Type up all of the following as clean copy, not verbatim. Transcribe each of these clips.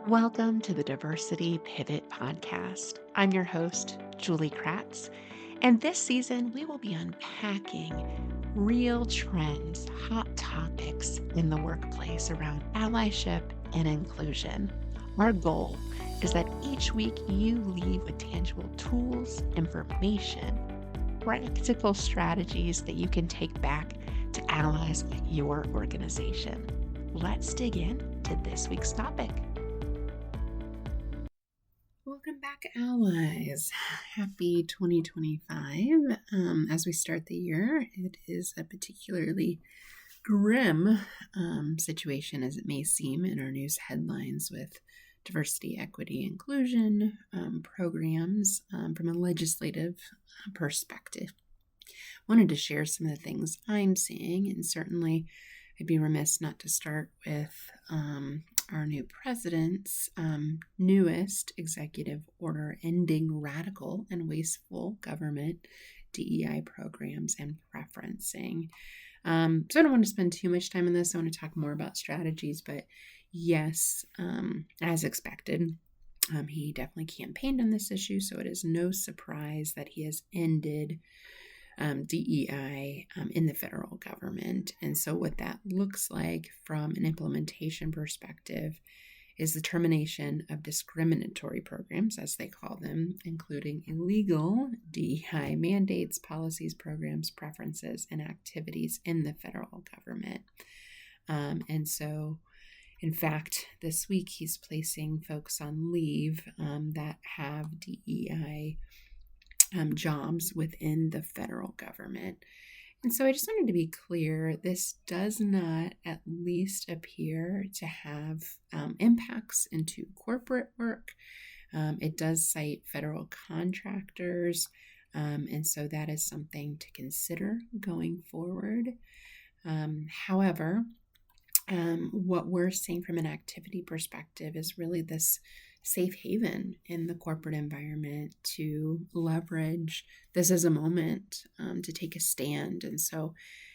Welcome to the Diversity Pivot Podcast. I'm your host, Julie Kratz, and this season we will be unpacking real trends, hot topics in the workplace around allyship and inclusion. Our goal is that each week you leave with tangible tools, information, practical strategies that you can take back to allies at your organization. Let's dig in to this week's topic. Welcome back, allies. Happy 2025. As we start the year, it is a particularly grim situation, as it may seem, in our news headlines with diversity, equity, inclusion programs from a legislative perspective. Wanted to share some of the things I'm seeing, and certainly I'd be remiss not to start with our new president's newest executive order ending radical and wasteful government DEI programs and preferencing. So I don't want to spend too much time on this. I want to talk more about strategies, but yes, as expected, he definitely campaigned on this issue, so it is no surprise that he has ended DEI in the federal government. And so what that looks like from an implementation perspective is the termination of discriminatory programs, as they call them, including illegal DEI mandates, policies, programs, preferences, and activities in the federal government. And so, in fact, this week he's placing folks on leave that have DEI jobs within the federal government. And so I just wanted to be clear, this does not at least appear to have impacts into corporate work. It does cite federal contractors, and so that is something to consider going forward. However, what we're seeing from an activity perspective is really this safe haven in the corporate environment to leverage this as a moment to take a stand. And so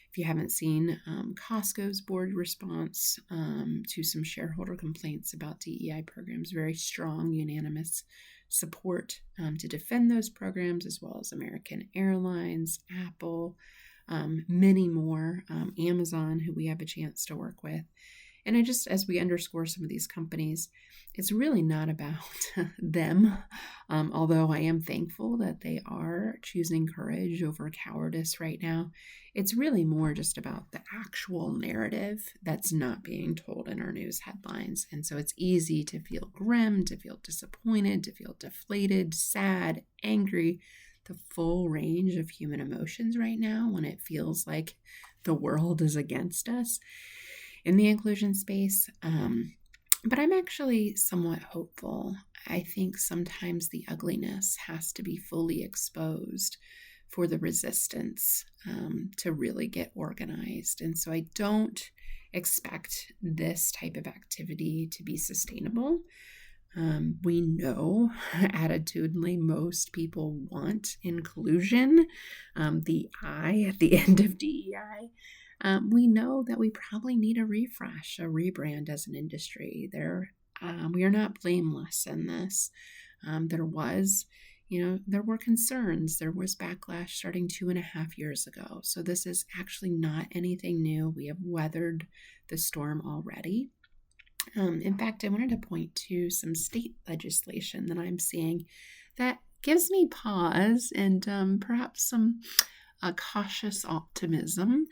if you haven't seen Costco's board response to some shareholder complaints about DEI programs, very strong, unanimous support to defend those programs, as well as American Airlines, Apple, many more, Amazon, who we have a chance to work with. And I just, as we underscore some of these companies, it's really not about them, although I am thankful that they are choosing courage over cowardice right now. It's really more just about the actual narrative that's not being told in our news headlines. And so it's easy to feel grim, to feel disappointed, to feel deflated, sad, angry, the full range of human emotions right now when it feels like the world is against us in the inclusion space. But I'm actually somewhat hopeful. I think sometimes the ugliness has to be fully exposed for the resistance to really get organized. And so I don't expect this type of activity to be sustainable. We know attitudinally most people want inclusion, the I at the end of DEI. We know that we probably need a refresh, a rebrand as an industry. We are not blameless in this. There were concerns. There was backlash starting 2.5 years ago. So this is actually not anything new. We have weathered the storm already. In fact, I wanted to point to some state legislation that I'm seeing that gives me pause and perhaps some cautious optimism.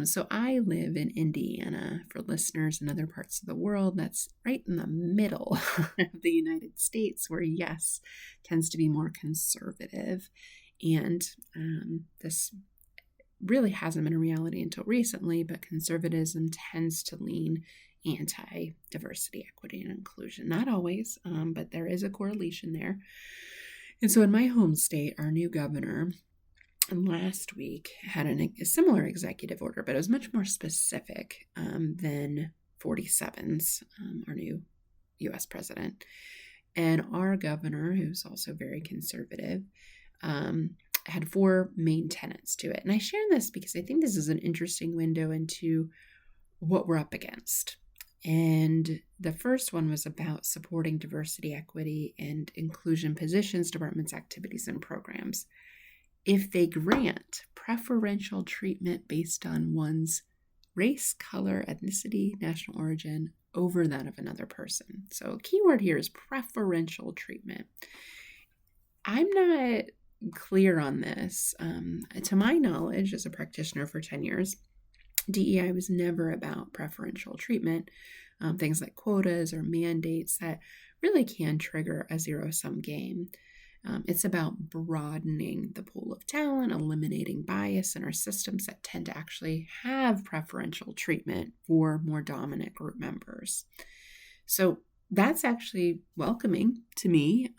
So I live in Indiana. For listeners in other parts of the world, that's right in the middle of the United States, where yes, tends to be more conservative. And this really hasn't been a reality until recently, but conservatism tends to lean anti-diversity, equity, and inclusion. Not always, but there is a correlation there. And so in my home state, our new governor last week had a similar executive order, but it was much more specific than 47's, our new U.S. president. And our governor, who's also very conservative, had 4 main tenets to it. And I share this because I think this is an interesting window into what we're up against And the first one was about supporting diversity, equity, and inclusion positions, departments, activities, and programs if they grant preferential treatment based on one's race, color, ethnicity, national origin over that of another person. So a key word here is preferential treatment. I'm not clear on this. To my knowledge, as a practitioner for 10 years, DEI was never about preferential treatment. Things like quotas or mandates that really can trigger a zero-sum game. It's about broadening the pool of talent, eliminating bias in our systems that tend to actually have preferential treatment for more dominant group members. So that's actually welcoming to me.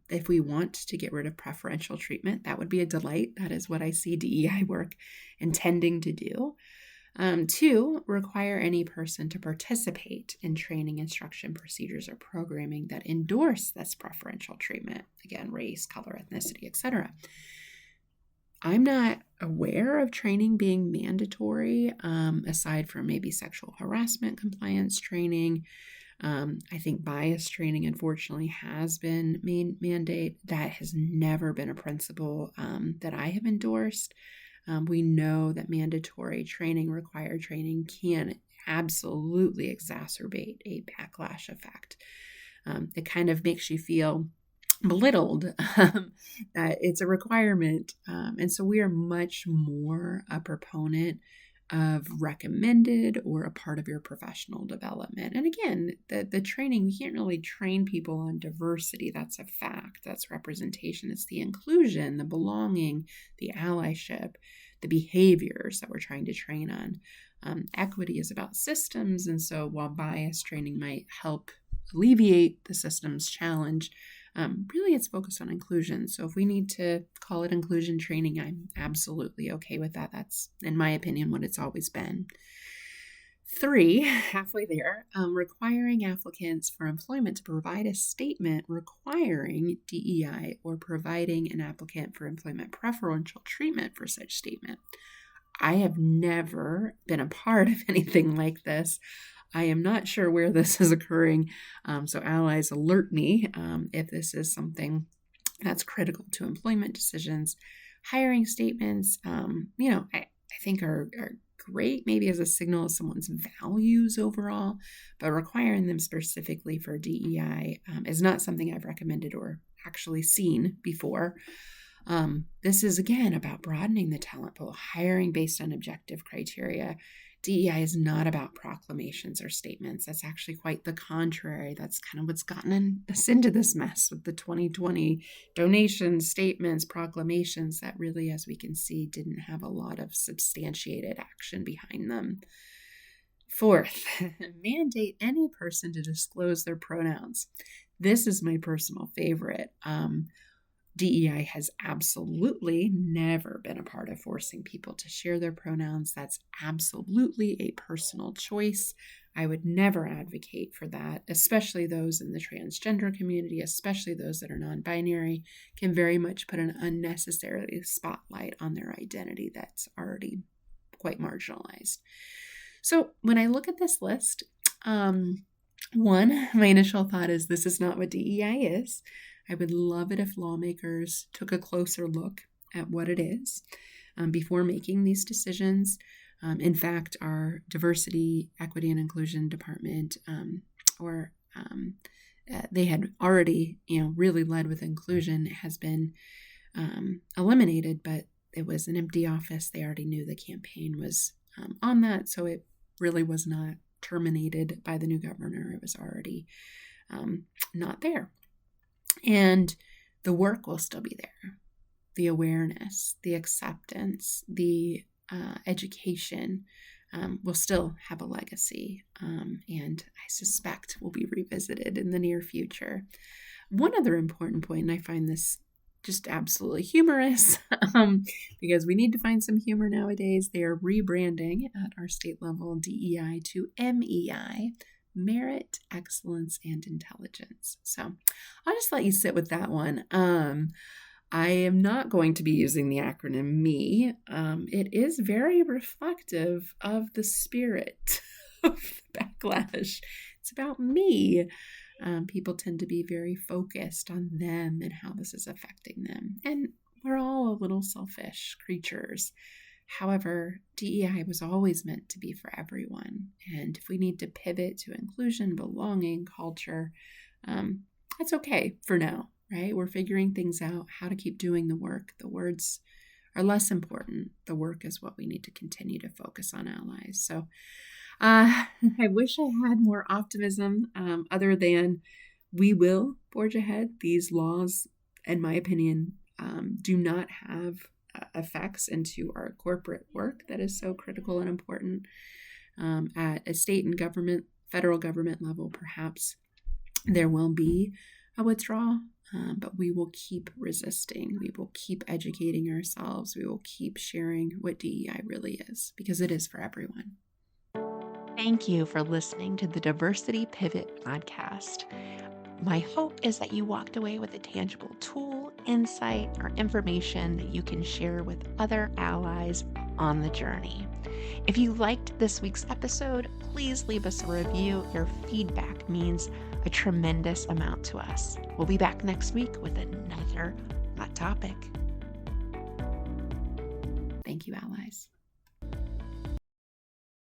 If we want to get rid of preferential treatment, that would be a delight. That is what I see DEI work intending to do. 2, require any person to participate in training, instruction, procedures, or programming that endorse this preferential treatment. Again, race, color, ethnicity, etc. I'm not aware of training being mandatory, aside from maybe sexual harassment compliance training. I think bias training, unfortunately, has been mandate. That has never been a principle that I have endorsed. We know that mandatory training, required training, can absolutely exacerbate a backlash effect. It kind of makes you feel belittled that it's a requirement. And so we are much more a proponent of recommended or a part of your professional development. And again, the training, we can't really train people on diversity. That's a fact. That's representation. It's the inclusion, the belonging, the allyship, the behaviors that we're trying to train on. Equity is about systems. And so while bias training might help alleviate the systems challenge, really it's focused on inclusion. So if we need to call it inclusion training, I'm absolutely okay with that. That's, in my opinion, what it's always been. 3, halfway there, requiring applicants for employment to provide a statement requiring DEI or providing an applicant for employment preferential treatment for such statement. I have never been a part of anything like this. I am not sure where this is occurring, so allies alert me if this is something that's critical to employment decisions. Hiring statements, I think are great, maybe as a signal of someone's values overall, but requiring them specifically for DEI is not something I've recommended or actually seen before. This is, again, about broadening the talent pool, hiring based on objective criteria. DEI is not about proclamations or statements. That's actually quite the contrary. That's kind of what's gotten us into this mess with the 2020 donations, statements, proclamations that really, as we can see, didn't have a lot of substantiated action behind them. 4th, mandate any person to disclose their pronouns. This is my personal favorite. DEI has absolutely never been a part of forcing people to share their pronouns. That's absolutely a personal choice. I would never advocate for that, especially those in the transgender community, especially those that are non-binary, can very much put an unnecessary spotlight on their identity that's already quite marginalized. So when I look at this list, one, my initial thought is this is not what DEI is. I would love it if lawmakers took a closer look at what it is before making these decisions. In fact, our diversity, equity, and inclusion department, they had already, really led with inclusion, has been eliminated, but it was an empty office. They already knew the campaign was on that, so it really was not terminated by the new governor. It was already not there. And the work will still be there. The awareness, the acceptance, the education will still have a legacy, and I suspect will be revisited in the near future. One other important point, and I find this just absolutely humorous, because we need to find some humor nowadays. They are rebranding at our state level DEI to MEI, Merit, Excellence, and Intelligence. So I'll just let you sit with that one. I am not going to be using the acronym ME. It is very reflective of the spirit of the backlash. It's about me. People tend to be very focused on them and how this is affecting them. And we're all a little selfish creatures. However, DEI was always meant to be for everyone. And if we need to pivot to inclusion, belonging, culture, that's okay for now, right? We're figuring things out, how to keep doing the work. The words are less important. The work is what we need to continue to focus on, allies. So I wish I had more optimism other than we will forge ahead. These laws, in my opinion, do not have effects into our corporate work that is so critical and important. At a state and federal government level, perhaps there will be a withdrawal, but we will keep resisting. We will keep educating ourselves. We will keep sharing what DEI really is, because it is for everyone. Thank you for listening to the Diversity Pivot podcast. My hope is that you walked away with a tangible tool, insight, or information that you can share with other allies on the journey. If you liked this week's episode, please leave us a review. Your feedback means a tremendous amount to us. We'll be back next week with another hot topic. Thank you, allies.